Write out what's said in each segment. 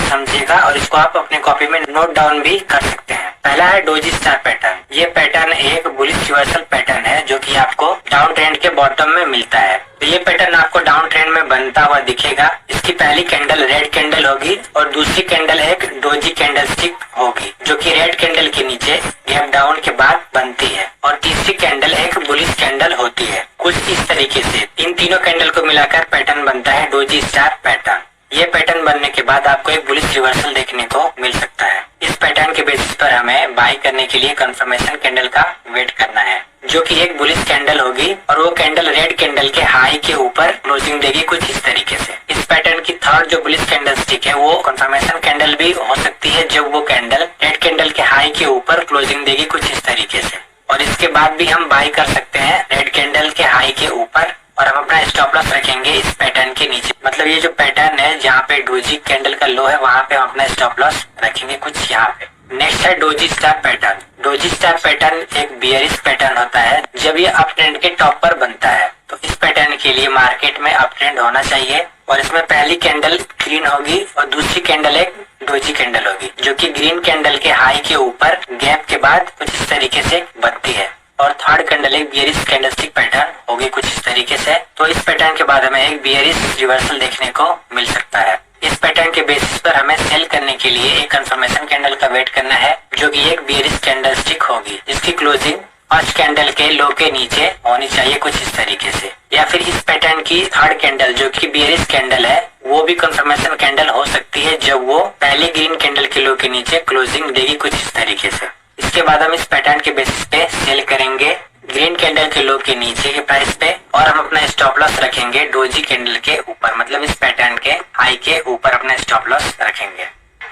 समझिएगा और इसको आप अपने कॉपी में नोट डाउन भी कर सकते हैं। पहला है डोजी स्टार पैटर्न। ये पैटर्न एक बुलिश रिवर्सल पैटर्न है जो कि आपको डाउन ट्रेंड के बॉटम में मिलता है। तो ये पैटर्न आपको डाउन ट्रेंड में बनता हुआ दिखेगा। इसकी पहली कैंडल रेड कैंडल होगी और दूसरी कैंडल एक डोजी कैंडल स्टिक होगी जो कि रेड कैंडल के नीचे गैप डाउन के बाद बनती है और तीसरी कैंडल एक बुलिश कैंडल होती है। कुछ इस तरीके से इन तीनों कैंडल को मिलाकर पैटर्न बनता है डोजी स्टार पैटर्न। ये पैटर्न बनने के बाद आपको एक बुलिश रिवर्सल देखने को मिल सकता है। इस पैटर्न के बेसिस पर हमें बाय करने के लिए कंफर्मेशन कैंडल का वेट करना है जो कि एक बुलिश कैंडल होगी और वो कैंडल रेड कैंडल के हाई के ऊपर क्लोजिंग देगी कुछ इस तरीके से। इस पैटर्न की थर्ड जो बुलिश कैंडल स्टिक है वो कंफर्मेशन कैंडल भी हो सकती है जब वो कैंडल रेड कैंडल के हाई के ऊपर क्लोजिंग देगी कुछ इस तरीके से। और इसके बाद भी हम बाय कर सकते हैं रेड कैंडल के हाई के ऊपर और हम अपना स्टॉप लॉस रखेंगे इस पैटर्न के नीचे। मतलब ये जो पैटर्न है जहाँ पे डोजी कैंडल का लो है वहाँ पे हम अपना स्टॉप लॉस रखेंगे कुछ यहाँ पे। नेक्स्ट है doji star pattern. Doji star pattern एक बियरिश पैटर्न होता है जब ये अप ट्रेंड के टॉप पर बनता है। तो इस पैटर्न के लिए मार्केट में अप ट्रेंड होना चाहिए और इसमें पहली कैंडल ग्रीन होगी और दूसरी कैंडल एक डोजी कैंडल होगी जो कि ग्रीन कैंडल के हाई के ऊपर गैप के बाद कुछ इस तरीके से बनती है और थर्ड कैंडल एक बियरिश कैंडलस्टिक पैटर्न होगी कुछ इस तरीके से। तो इस पैटर्न के बाद हमें एक बियरिश रिवर्सल देखने को मिल सकता है। इस पैटर्न के बेसिस पर हमें सेल करने के लिए एक कंफर्मेशन कैंडल का वेट करना है जो कि एक बियरिश कैंडलस्टिक होगी जिसकी क्लोजिंग फर्स्ट कैंडल के लो के नीचे होनी चाहिए कुछ इस तरीके से। या फिर इस पैटर्न की थर्ड कैंडल जो कि बियरिश कैंडल है वो भी कंफर्मेशन कैंडल हो सकती है जब वो पहले ग्रीन कैंडल के लो के नीचे क्लोजिंग देगी कुछ इस तरीके से। इसके बाद हम इस पैटर्न के बेसिस पे सेल करेंगे ग्रीन कैंडल के लो के नीचे के प्राइस पे और हम अपना स्टॉप लॉस रखेंगे डोजी कैंडल के ऊपर। मतलब इस पैटर्न के हाई के ऊपर अपना स्टॉप लॉस रखेंगे।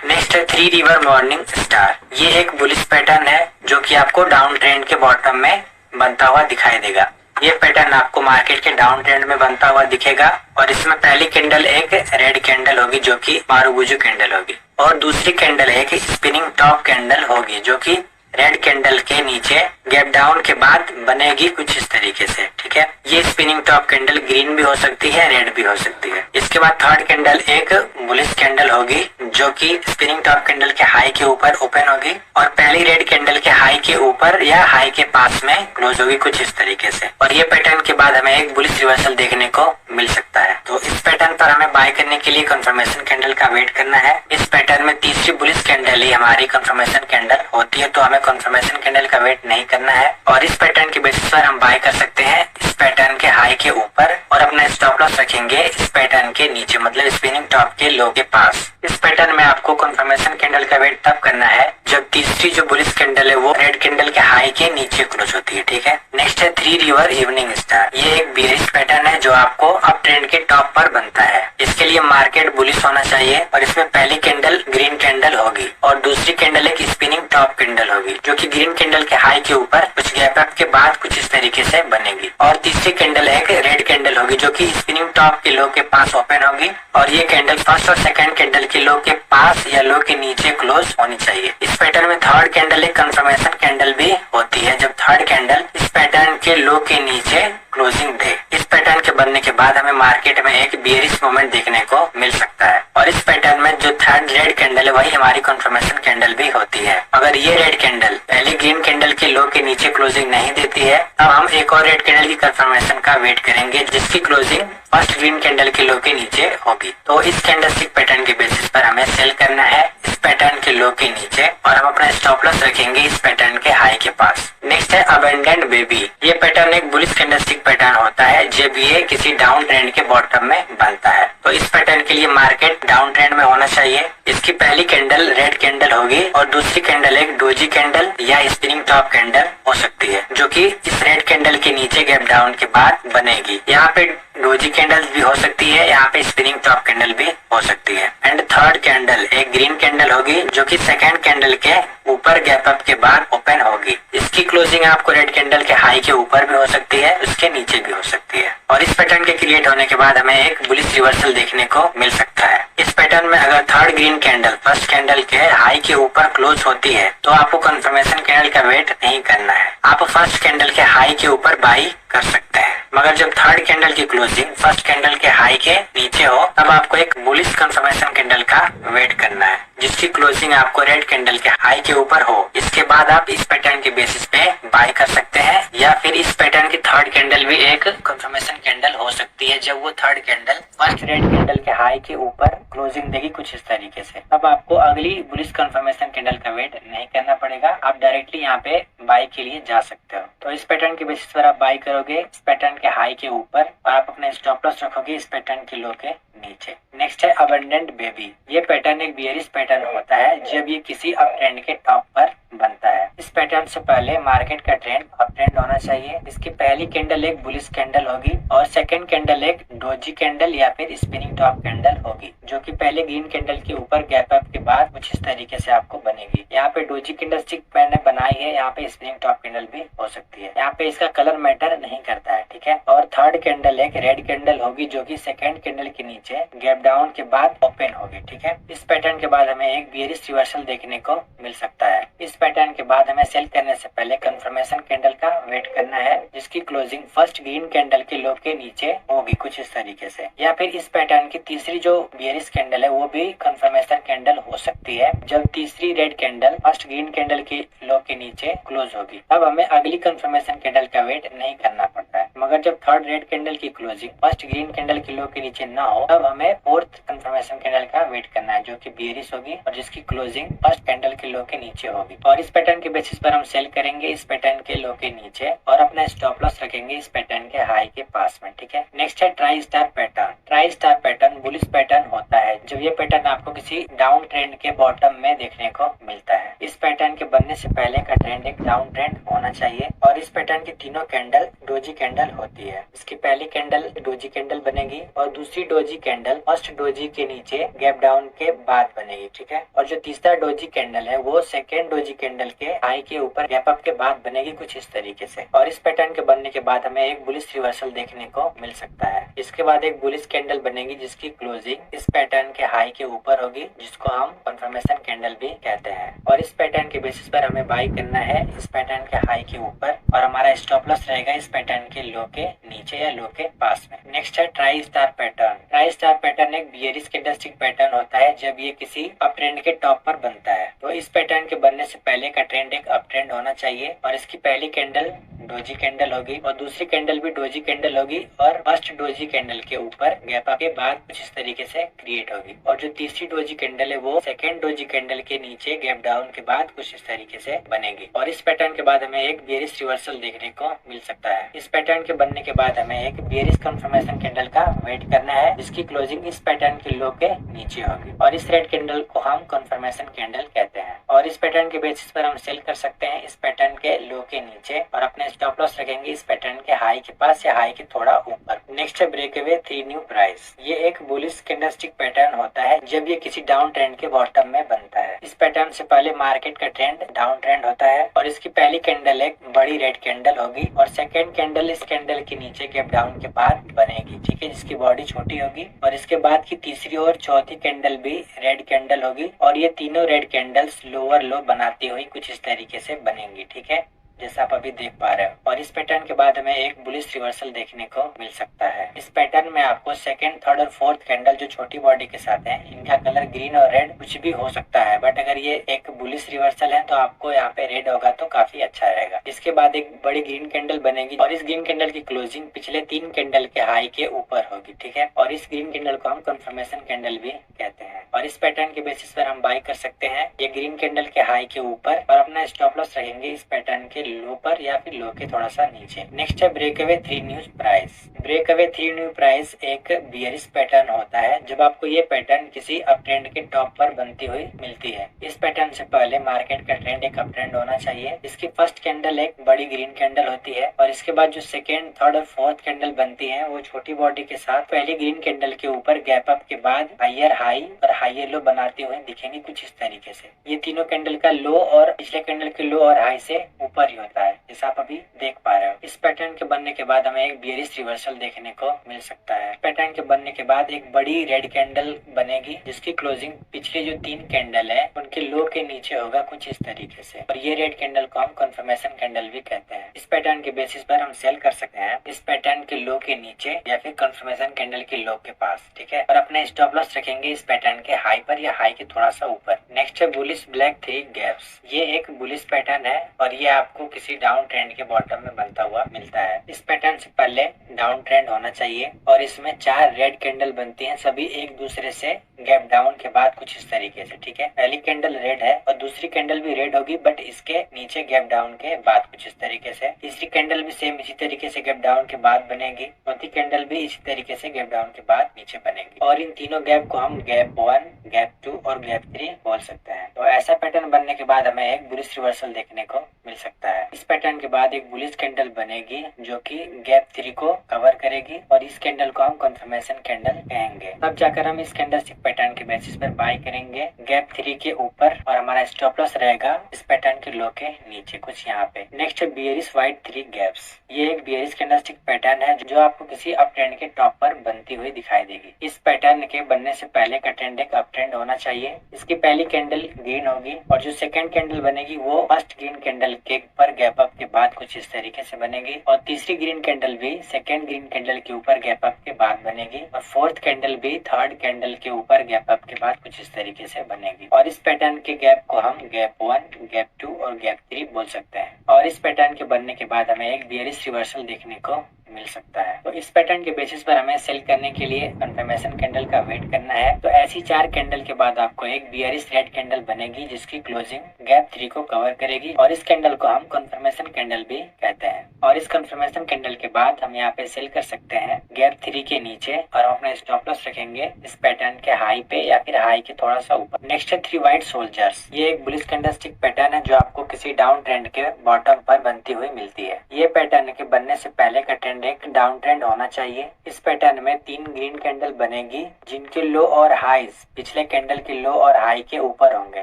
नेक्स्ट है थ्री रिवर मॉर्निंग स्टार। ये एक बुलिश पैटर्न है जो कि आपको डाउन ट्रेंड के बॉटम में बनता हुआ दिखाई देगा। ये पैटर्न आपको मार्केट के डाउन ट्रेंड में बनता हुआ दिखेगा और इसमें पहली कैंडल एक रेड कैंडल होगी जो कि मारुबुजू कैंडल होगी और दूसरी कैंडल एक स्पिनिंग टॉप कैंडल होगी जो कि रेड कैंडल के नीचे गैप डाउन के बाद बनेगी कुछ इस तरीके से। ठीक है, ये स्पिनिंग टॉप कैंडल ग्रीन भी हो सकती है रेड भी हो सकती है। इसके बाद थर्ड कैंडल एक बुलिश कैंडल होगी जो कि स्पिनिंग टॉप कैंडल के हाई के ऊपर ओपन होगी और पहली रेड कैंडल के हाई के ऊपर या हाई के पास में क्लोज होगी कुछ इस तरीके से। और ये पैटर्न के बाद हमें एक बुलिश रिवर्सल देखने को मिल सकता है। तो इस पैटर्न पर हमें बाय करने के लिए कंफर्मेशन कैंडल का वेट करना है। इस पैटर्न में तीसरी बुलिश कैंडल ही हमारी कंफर्मेशन कैंडल होती है तो हमें कंफर्मेशन कैंडल का वेट नहीं करना है और इस पैटर्न के बेसिस पर हम बाय कर सकते हैं इस पैटर्न के हाई के ऊपर और अपना स्टॉप लॉस रखेंगे इस पैटर्न के नीचे मतलब स्पिनिंग टॉप के लो के पास। इस पैटर्न में आपको कंफर्मेशन कैंडल का वेट तब करना है जब तीसरी जो बुलिश कैंडल है वो रेड कैंडल के हाई के नीचे क्लोज होती है। ठीक है, नेक्स्ट है थ्री रिवर इवनिंग स्टार। ये एक बियरिश पैटर्न है जो आपको अप ट्रेंड के टॉप पर बनता है। इसके लिए मार्केट बुलिश होना चाहिए और इसमें पहली कैंडल ग्रीन कैंडल होगी और दूसरी कैंडल एक स्पिनिंग टॉप कैंडल होगी जो कि ग्रीन कैंडल के हाई के ऊपर कुछ गैप अप के बाद कुछ इस तरीके से बनेगी और तीसरी कैंडल एक रेड कैंडल होगी जो कि स्पिनिंग टॉप के लो के पास ओपन होगी और ये कैंडल फर्स्ट और सेकंड कैंडल के लो के पास या लो के नीचे क्लोज होनी चाहिए। इस पैटर्न में थर्ड कैंडल एक कंफर्मेशन कैंडल भी होती है जब थर्ड कैंडल इस पैटर्न के लो के नीचे क्लोजिंग दे। इस पैटर्न के बनने के बाद हमें मार्केट में एक बियरिश मोमेंट देखने को मिल सकता है और इस पैटर्न में जो थर्ड रेड कैंडल है वही हमारी कंफर्मेशन कैंडल भी होती है। अगर ये रेड कैंडल पहले ग्रीन कैंडल के लो के नीचे क्लोजिंग नहीं देती है तब हम एक और रेड कैंडल की कंफर्मेशन का वेट करेंगे जिसकी क्लोजिंग फर्स्ट ग्रीन कैंडल के लो के नीचे होगी। तो इस कैंडलस्टिक पैटर्न के बेसिस पर हमें सेल करना है इस पैटर्न के लो के नीचे और हम अपना स्टॉप लॉस रखेंगे इस पैटर्न के हाई के पास। नेक्स्ट है अबेंडेंट बेबी। ये पैटर्न एक बुलिश कैंडलस्टिक पैटर्न होता है जब ये किसी डाउन ट्रेंड के बॉटम में बनता है। तो इस पैटर्न के लिए मार्केट डाउन ट्रेंड में होना चाहिए। इसकी पहली कैंडल रेड कैंडल होगी और दूसरी कैंडल एक डोजी कैंडल या स्पिनिंग टॉप कैंडल हो सकती है जो कि इस रेड कैंडल के नीचे गैप डाउन के बाद बनेगी। यहाँ पे डोजी कैंडल भी हो सकती है, यहाँ पे स्पिनिंग टॉप कैंडल भी हो सकती है। एंड थर्ड कैंडल एक ग्रीन कैंडल होगी जो कि सेकंड कैंडल के ऊपर गैप अप के बाद ओपन होगी। इसकी क्लोजिंग आपको रेड कैंडल के हाई के ऊपर भी हो सकती है, उसके नीचे भी हो सकती है। और इस पैटर्न के क्रिएट होने के बाद हमें एक बुलिश रिवर्सल देखने को मिल सकता है। इस पैटर्न में अगर third green candle first candle के हाई के ऊपर क्लोज होती है तो आपको कंफर्मेशन कैंडल का वेट नहीं करना है, आप फर्स्ट कैंडल के हाई के ऊपर बाई कर सकते हैं। मगर जब थर्ड कैंडल की क्लोजिंग फर्स्ट कैंडल के हाई के नीचे हो तब आपको एक बुलिश कंफर्मेशन कैंडल का वेट करना है, जिसकी क्लोजिंग आपको रेड कैंडल के हाई के ऊपर हो। इसके बाद आप इस पैटर्न के बेसिस पे बाय कर सकते हैं, या फिर इस पैटर्न की थर्ड कैंडल भी एक कंफर्मेशन कैंडल हो सकती है, जब वो third candle first red candle के हाई के ऊपर क्लोजिंग देगी कुछ इस तरीके से। अब आपको अगली बुलिश कंफर्मेशन कैंडल का वेट नहीं करना पड़ेगा, आप डायरेक्टली यहाँ पे बाय के लिए जा सकते हो। तो इस पैटर्न के बेसिस पर आप बाय करोगे इस पैटर्न के हाई के ऊपर, और आप अपना स्टॉप लॉस रखोगे इस पैटर्न के लो के नीचे। नेक्स्ट है अबंडेंट बेबी। ये पैटर्न एक बियरिश पैटर्न होता है जब ये किसी अप ट्रेंड के टॉप पर बनता है। इस पैटर्न से पहले मार्केट का ट्रेंड अप ट्रेंड होना चाहिए। इसकी पहली कैंडल एक बुलिश कैंडल होगी और सेकंड कैंडल एक डोजी कैंडल या फिर स्पिनिंग टॉप कैंडल होगी, जो कि पहले ग्रीन कैंडल के ऊपर गैप अप के बाद कुछ इस तरीके से आपको बनेगी। यहाँ पे डोजी कैंडल स्टिक मैंने बनाई है, यहाँ पे स्पिनिंग टॉप कैंडल भी हो सकती है। यहाँ पे इसका कलर मैटर नहीं करता है, ठीक है। और थर्ड कैंडल एक रेड कैंडल होगी, जो कि सेकंड कैंडल के नीचे गैप डाउन के बाद ओपन होगी, ठीक है। इस पैटर्न के बाद हमें एक बियरिश रिवर्सल देखने को मिल सकता है। इस पैटर्न के बाद हमें सेल करने से पहले कंफर्मेशन कैंडल का वेट करना है, जिसकी क्लोजिंग फर्स्ट ग्रीन कैंडल के लो के नीचे होगी कुछ इस तरीके से। या फिर इस पैटर्न की तीसरी जो बियरिश कैंडल है वो भी कंफर्मेशन कैंडल हो सकती है, जब तीसरी red candle first green candle के लो के नीचे क्लोज होगी। अब हमें अगली कंफर्मेशन कैंडल का वेट नहीं करना पड़ता है, मगर जब थर्ड रेड कैंडल की क्लोजिंग फर्स्ट ग्रीन कैंडल के लो के नीचे ना हो, तब हमें फोर्थ कंफर्मेशन कैंडल का वेट करना है, जो कि बियरिश होगी और जिसकी क्लोजिंग फर्स्ट कैंडल के लो के नीचे होगी। और इस पैटर्न के बेसिस पर हम सेल करेंगे इस पैटर्न के लो के नीचे और अपना स्टॉप लॉस रखेंगे इस पैटर्न के हाई के पास में, ठीक है। नेक्स्ट है try star pattern. Try star pattern bullish pattern होता है जब ये पैटर्न आपको किसी डाउन ट्रेंड के बॉटम में देखने को मिलता है। इस पैटर्न के बनने से पहले का ट्रेंड एक डाउन ट्रेंड होना चाहिए और इस पैटर्न की तीनों कैंडल डोजी कैंडल होती है। इसकी पहली कैंडल डोजी कैंडल बनेगी और दूसरी डोजी कैंडल फर्स्ट डोजी के नीचे गैप डाउन के बाद बनेगी, ठीक है। और जो तीसरा डोजी कैंडल है वो सेकेंड डोजी कैंडल के हाई के ऊपर गैप अप के बाद बनेगी कुछ इस तरीके से। और इस पैटर्न के बनने के बाद हमें एक बुलिश रिवर्सल देखने को मिल सकता है। इसके बाद एक बुलिश कैंडल बनेगी जिसकी क्लोजिंग इस पैटर्न के हाई के ऊपर होगी, जिसको हम कंफर्मेशन कैंडल भी कहते हैं। और इस पैटर्न के बेसिस पर हमें बाई करना है इस पैटर्न के हाई के ऊपर और हमारा स्टॉप लॉस रहेगा इस पैटर्न के लो के नीचे या लो के पास में। नेक्स्ट है try star pattern. Try star pattern एक बियरिश कैंडलस्टिक पैटर्न होता है जब ये किसी अप ट्रेंड के टॉप पर बनता है। तो इस पैटर्न के बनने से पहले का ट्रेंड एक अप ट्रेंड होना चाहिए और इसकी पहली कैंडल डोजी कैंडल होगी और दूसरी कैंडल भी डोजी कैंडल होगी और फर्स्ट डोजी कैंडल के ऊपर गैप अप के बाद कुछ इस तरीके से क्रिएट होगी। और जो तीसरी डोजी कैंडल है वो सेकेंड डोजी कैंडल के नीचे गैप डाउन के बाद कुछ इस तरीके से बनेगी। और इस पैटर्न के बाद हमें एक बियरिश रिवर्सल देखने को मिल सकता है। इस पैटर्न के बनने के बाद हमें एक बियरिश कंफर्मेशन कैंडल का वेट करना है, जिसकी क्लोजिंग इस पैटर्न के लो के नीचे होगी और इस रेड कैंडल को हम कंफर्मेशन कैंडल कहते हैं। और इस पैटर्न के बेसिस पर हम सेल कर सकते हैं इस पैटर्न के लो के नीचे और अपने स्टॉप लॉस रखेंगे इस पैटर्न के हाई के पास या हाई के थोड़ा ऊपर। नेक्स्ट है ब्रेकअवे 3 न्यू प्राइस। ये एक बुलिश कैंडलस्टिक पैटर्न होता है जब ये किसी डाउन ट्रेंड के बॉटम में बनता है। इस पैटर्न से पहले मार्केट का ट्रेंड डाउन ट्रेंड होता है और इसकी पहली कैंडल एक बड़ी रेड कैंडल होगी और सेकंड कैंडल इस कैंडल के नीचे गैप डाउन के बाद बनेगी, ठीक है, जिसकी बॉडी छोटी होगी। और इसके बाद की तीसरी और चौथी कैंडल भी रेड कैंडल होगी और ये तीनों रेड कैंडल्स लोअर लो बनाती हुई कुछ इस तरीके से बनेंगी, ठीक है, जैसा आप अभी देख पा रहे हो। और इस पैटर्न के बाद हमें एक बुलिश रिवर्सल देखने को मिल सकता है। इस पैटर्न में आपको सेकंड, थर्ड और फोर्थ कैंडल जो छोटी बॉडी के साथ है इनका कलर ग्रीन और रेड कुछ भी हो सकता है, बट अगर ये एक बुलिश रिवर्सल है तो आपको यहाँ पे रेड होगा तो काफी अच्छा रहेगा। इसके बाद एक बड़ी ग्रीन कैंडल बनेगी और इस ग्रीन कैंडल की क्लोजिंग पिछले 3 कैंडल के हाई के ऊपर होगी, ठीक है। और इस ग्रीन कैंडल को हम कंफर्मेशन कैंडल भी कहते हैं और इस पैटर्न के बेसिस पर हम बाय कर सकते हैं ये ग्रीन कैंडल के हाई के ऊपर और अपना स्टॉप लॉस रहेंगे इस पैटर्न के लो पर या फिर लो के थोड़ा सा नीचे। नेक्स्ट है breakaway 3 new price. Breakaway 3 new price एक बियरिश पैटर्न होता है जब आपको ये पैटर्न किसी अप ट्रेंड के टॉप पर बनती हुई मिलती है। इस पैटर्न से पहले मार्केट का ट्रेंड एक अप ट्रेंड होना चाहिए। इसकी फर्स्ट कैंडल एक बड़ी ग्रीन कैंडल होती है और इसके बाद जो सेकेंड, थर्ड और फोर्थ कैंडल बनती है वो छोटी बॉडी के साथ पहली ग्रीन कैंडल के ऊपर गैप अप के बाद हायर हाई और हायर लो बनाते हुए दिखेंगी कुछ इस तरीके से। ये तीनों कैंडल का लो और पिछले कैंडल के लो और हाई से ऊपर ही नहीं होता है, जैसा आप अभी देख पा रहे हो। इस पैटर्न के बनने के बाद हमें एक बियरिश रिवर्सल देखने को मिल सकता है। पैटर्न के बनने के बाद एक बड़ी रेड कैंडल बनेगी जिसकी क्लोजिंग पिछले जो 3 कैंडल है उनके लो के नीचे होगा कुछ इस तरीके से, और ये रेड कैंडल को हम कंफर्मेशन कैंडल भी कहते हैं। इस पैटर्न के बेसिस पर हम सेल कर सकते हैं इस पैटर्न के लो के नीचे या फिर कंफर्मेशन कैंडल के लो के पास, ठीक है। और अपने स्टॉप लॉस रखेंगे इस पैटर्न के हाई पर या हाई के थोड़ा सा ऊपर। नेक्स्ट है बुलिश ब्लैक 3 गैप्स। ये एक बुलिश पैटर्न है और ये आपको किसी डाउन ट्रेंड के बॉटम में बनता हुआ मिलता है। इस पैटर्न से पहले डाउन ट्रेंड होना चाहिए और इसमें 4 रेड कैंडल बनती हैं, सभी एक दूसरे से गैप डाउन के बाद कुछ इस तरीके से, ठीक है। पहली कैंडल रेड है और दूसरी कैंडल भी रेड होगी बट इसके नीचे गैप डाउन के बाद कुछ इस तरीके से। तीसरी कैंडल भी सेम इसी तरीके से गैप डाउन के बाद बनेगी। चौथी कैंडल भी इसी तरीके से गैप डाउन के बाद नीचे बनेगी और इन तीनों गैप को हम गैप 1, गैप 2 और गैप 3 बोल सकते हैं। तो ऐसा पैटर्न बनने के बाद हमें एक बुलिश रिवर्सल देखने को मिल सकता है। इस पैटर्न के बाद एक बुलिश कैंडल बनेगी जो कि गैप 3 को कवर करेगी और इस कैंडल को हम कंफर्मेशन कैंडल कहेंगे। तब जाकर हम इस कैंडलस्टिक पैटर्न के बेसिस पर बाय करेंगे गैप 3 के ऊपर और हमारा स्टॉप लॉस रहेगा इस पैटर्न के लो के नीचे कुछ यहाँ पे। नेक्स्ट है बियरिश व्हाइट 3 गैप्स। ये एक बियरिश कैंडलस्टिक पैटर्न है जो आपको किसी अप ट्रेंड के टॉप पर बनती हुई दिखाई देगी। इस पैटर्न के बनने से पहले का ट्रेंड एक अप ट्रेंड होना चाहिए। इसकी पहली कैंडल ग्रीन होगी और जो सेकंड कैंडल बनेगी वो फर्स्ट ग्रीन कैंडल के ऊपर गैप अप के बाद कुछ इस तरीके से बनेगी और तीसरी ग्रीन कैंडल भी सेकंड ग्रीन कैंडल के ऊपर गैप अप के बाद बनेगी और फोर्थ कैंडल भी थर्ड कैंडल के ऊपर गैप अप के बाद कुछ इस तरीके से बनेगी। और इस पैटर्न के गैप को हम गैप 1, गैप 2 और गैप 3 बोल सकते हैं। और इस पैटर्न के बनने के बाद हमें एक बियरिश रिवर्सल देखने को मिल सकता है। तो इस पैटर्न के बेसिस पर हमें सेल करने के लिए कंफर्मेशन कैंडल का वेट करना है। तो ऐसी 4 कैंडल के बाद आपको एक बियरिश रेड कैंडल बनेगी जिसकी क्लोजिंग गैप 3 को कवर करेगी और इस कैंडल को हम कंफर्मेशन कैंडल भी कहते हैं। और इस कंफर्मेशन कैंडल के बाद हम यहाँ पे सेल कर सकते हैं गैप 3 के नीचे और हम अपना स्टॉप लॉस रखेंगे इस पैटर्न के हाई पे या फिर हाई के थोड़ा सा ऊपर। नेक्स्ट है 3 व्हाइट सोल्जर्स। ये एक बुलिश कैंडलस्टिक पैटर्न है जो आपको किसी डाउन ट्रेंड के बॉटम पर बनती हुई मिलती है। ये पैटर्न के बनने से पहले का ट्रेंड एक डाउन ट्रेंड होना चाहिए। इस पैटर्न में 3 ग्रीन कैंडल बनेगी जिनके लो और हाईज पिछले कैंडल के लो और हाई के ऊपर होंगे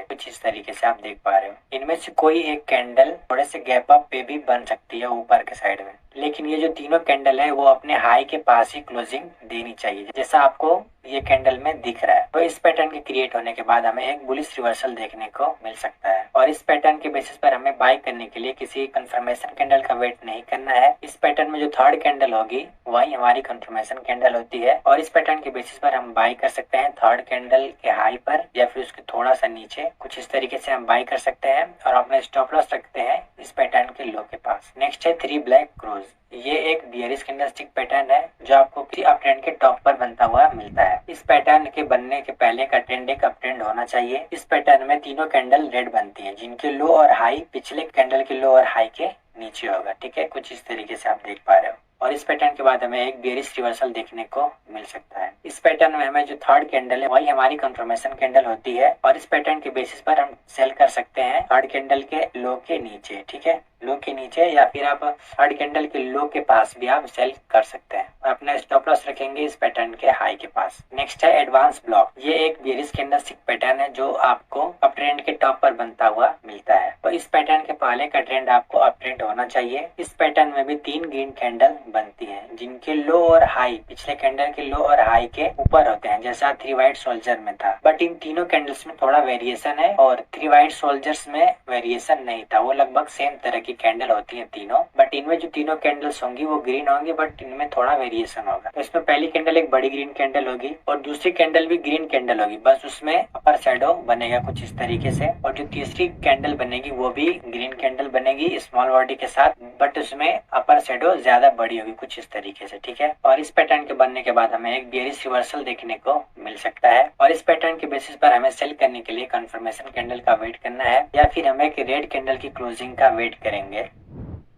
कुछ इस तरीके से आप देख पा रहे हो। इनमें से कोई एक कैंडल थोड़े से गैप अप पे भी बन सकती है ऊपर के साइड में, लेकिन ये जो तीनों कैंडल है वो अपने हाई के पास ही क्लोजिंग देनी चाहिए जैसा आपको ये कैंडल में दिख रहा है। तो इस पैटर्न के क्रिएट होने के बाद हमें एक बुलिश रिवर्सल देखने को मिल सकता है और इस पैटर्न के बेसिस पर हमें बाय करने के लिए किसी कंफर्मेशन कैंडल का वेट नहीं करना है। इस पैटर्न में जो थर्ड कैंडल होगी वही हमारी कंफर्मेशन कैंडल होती है और इस पैटर्न के बेसिस पर हम बाय कर सकते हैं थर्ड कैंडल के हाई पर या फिर उसके थोड़ा सा नीचे कुछ इस तरीके से हम बाय कर सकते हैं और अपने स्टॉप लॉस रखते हैं इस पैटर्न के लो के पास। नेक्स्ट है 3 ब्लैक क्रोज। ये एक बियरिश कैंडलस्टिक पैटर्न है जो आपको किसी अप ट्रेंड के टॉप पर बनता हुआ मिलता है। इस पैटर्न के बनने के पहले का ट्रेंड एक अप ट्रेंड होना चाहिए। इस पैटर्न में तीनों कैंडल रेड बनती हैं जिनके लो और हाई पिछले कैंडल के लो और हाई के नीचे होगा, ठीक है, कुछ इस तरीके से आप देख पा रहे हो। और इस पैटर्न के बाद हमें एक बेरिश रिवर्सल देखने को मिल सकता है। इस पैटर्न में हमें जो थर्ड कैंडल है वही हमारी कंफर्मेशन कैंडल होती है और इस पैटर्न के बेसिस पर हम सेल कर सकते हैं थर्ड कैंडल के लो के नीचे, ठीक है, लो के नीचे या फिर आप थर्ड कैंडल के लो के पास भी आप सेल कर सकते हैं और अपना स्टॉप लॉस रखेंगे इस पैटर्न के हाई के पास। नेक्स्ट है एडवांस ब्लॉक। ये एक बेरिश कैंडलस्टिक पैटर्न है जो आपको अप ट्रेंड के टॉप पर बनता हुआ मिलता है। तो इस पैटर्न के पहले का ट्रेंड आपको अप ट्रेंड होना चाहिए। इस पैटर्न में भी 3 ग्रीन कैंडल बनती हैं जिनके लो और हाई पिछले कैंडल के लो और हाई के ऊपर होते हैं जैसा 3 व्हाइट सोल्जर में था, बट इन तीनों कैंडल्स में थोड़ा वेरिएशन है और 3 व्हाइट सोल्जर्स में वेरिएशन नहीं था, वो लगभग सेम तरह की कैंडल होती है तीनों, बट इनमें जो तीनों कैंडल्स होंगी वो ग्रीन होंगी बट इनमें थोड़ा वेरिएशन होगा। तो इसमें पहली कैंडल एक बड़ी ग्रीन कैंडल होगी और दूसरी कैंडल भी ग्रीन कैंडल होगी, बस उसमें अपर शैडो बनेगा कुछ इस तरीके से, और जो तीसरी कैंडल बनेगी वो भी ग्रीन कैंडल बनेगी स्मॉल बॉडी के साथ, बट उसमें अपर शैडो ज्यादा बड़ी होगी कुछ इस तरीके से, ठीक है। और इस पैटर्न के बनने के बाद हमें एक बेरिश रिवर्सल देखने को मिल सकता है और इस पैटर्न के बेसिस पर हमें सेल करने के लिए कंफर्मेशन कैंडल का वेट करना है या फिर हमें एक रेड कैंडल की क्लोजिंग का वेट करेंगे।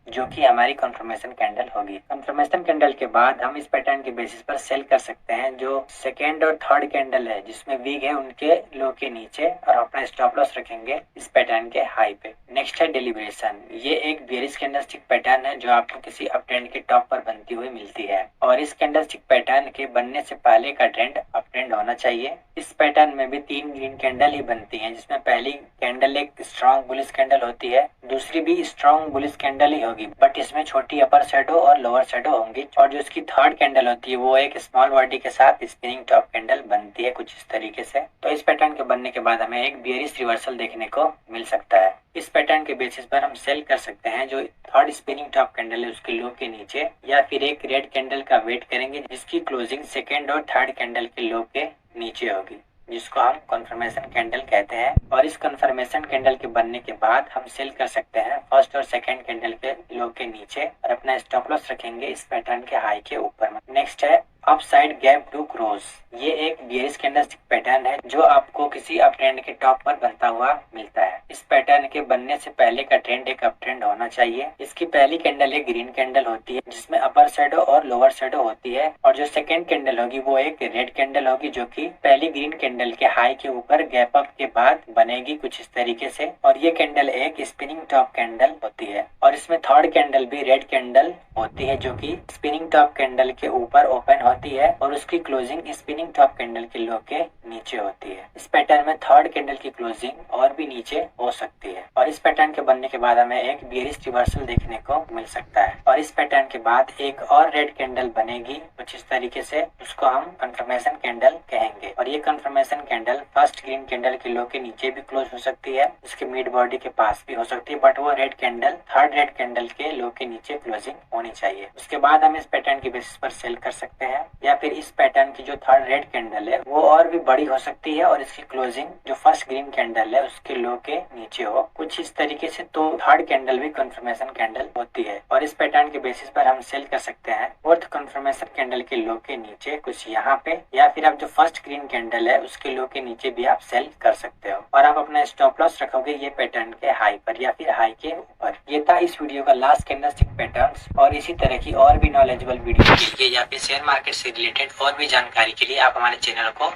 जो कि हमारी कंफर्मेशन कैंडल होगी। कंफर्मेशन कैंडल के बाद हम इस पैटर्न के बेसिस पर सेल कर सकते हैं जो सेकेंड और थर्ड कैंडल है जिसमें वीक है उनके लो के नीचे, और अपना स्टॉप लॉस रखेंगे इस पैटर्न के हाई पे। नेक्स्ट है डेलिब्रेशन। ये एक बेयरिश कैंडलस्टिक पैटर्न है जो आपको किसी अप ट्रेंड के टॉप पर बनती हुई मिलती है, और इस कैंडलस्टिक पैटर्न के बनने से पहले का ट्रेंड अप ट्रेंड होना चाहिए। इस पैटर्न में भी 3 ग्रीन कैंडल ही बनती हैं, जिसमें पहली कैंडल एक स्ट्रॉन्ग बुलिश कैंडल होती है, दूसरी भी स्ट्रॉन्ग बुलिश कैंडल ही होगी बट इसमें छोटी अपर शैडो और लोअर शैडो होंगी, और जो इसकी थर्ड कैंडल होती है वो एक स्मॉल बॉडी के साथ स्पिनिंग टॉप कैंडल बनती है कुछ इस तरीके से। तो इस पैटर्न के बनने के बाद हमें एक बियरिश रिवर्सल देखने को मिल सकता है। इस पैटर्न के बेसिस पर हम सेल कर सकते हैं जो थर्ड स्पिनिंग टॉप कैंडल है उसके लो के नीचे, या फिर एक रेड कैंडल का वेट करेंगे जिसकी क्लोजिंग सेकेंड और थर्ड कैंडल के लो के नीचे होगी, जिसको हम कंफर्मेशन कैंडल कहते हैं। और इस कंफर्मेशन कैंडल के बनने के बाद हम सेल कर सकते हैं फर्स्ट और सेकंड कैंडल के लो के नीचे, और अपना स्टॉप लॉस रखेंगे इस पैटर्न के हाई के ऊपर। नेक्स्ट है अपसाइड गैप टू क्रॉस। ये एक बियरिश कैंडलस्टिक पैटर्न है जो आपको किसी अप ट्रेंड के टॉप पर बनता हुआ मिलता है। इस पैटर्न के बनने से पहले का ट्रेंड एक अप ट्रेंड होना चाहिए। इसकी पहली कैंडल एक ग्रीन कैंडल होती है जिसमें अपर शैडो और लोअर शैडो होती है, और जो सेकंड कैंडल होगी वो एक रेड कैंडल होगी जो कि पहली ग्रीन कैंडल के हाई के ऊपर गैप अप के बाद बनेगी कुछ इस तरीके से, और ये कैंडल एक स्पिनिंग टॉप कैंडल होती है। और इसमें थर्ड कैंडल भी रेड कैंडल होती है जो कि स्पिनिंग टॉप कैंडल के ऊपर ओपन होती है, और उसकी क्लोजिंग स्पिनिंग टॉप कैंडल के लो के नीचे होती है। इस पैटर्न में थर्ड कैंडल की क्लोजिंग और भी नीचे हो सकती है। और इस पैटर्न के बनने के बाद हमें एक बियरिश रिवर्सल देखने को मिल सकता है, और इस पैटर्न के बाद एक और रेड कैंडल बनेगी कुछ इस तरीके से, उसको हम कंफर्मेशन कैंडल कहेंगे। और ये confirmation candle first green candle के लो के नीचे भी क्लोज हो सकती है, उसके मिड बॉडी के पास भी हो सकती है, बट वो red candle third red candle के लो के नीचे क्लोजिंग होनी चाहिए। उसके बाद हम इस पैटर्न के बेसिस पर सेल कर सकते हैं, या फिर इस पैटर्न की जो थर्ड रेड कैंडल है वो और भी बड़ी हो सकती है और इसकी क्लोजिंग जो फर्स्ट ग्रीन कैंडल है उसके लो के नीचे हो कुछ इस तरीके से, तो थर्ड कैंडल भी कंफर्मेशन कैंडल होती है। और इस पैटर्न के बेसिस पर हम सेल कर सकते हैं फोर्थ कंफर्मेशन कैंडल के लो के नीचे कुछ यहाँ पे, या फिर आप जो फर्स्ट ग्रीन कैंडल है उसके लो के नीचे भी आप सेल कर सकते हो, और आप अपना स्टॉप लॉस रखोगे ये पैटर्न के हाई पर या फिर हाई के ऊपर। ये था इस वीडियो का लास्ट कैंडलस्टिक पैटर्न्स, और इसी तरह की और भी नॉलेजेबल वीडियो के लिए या फिर शेयर मार्केट से रिलेटेड और भी जानकारी के लिए आप हमारे चैनल को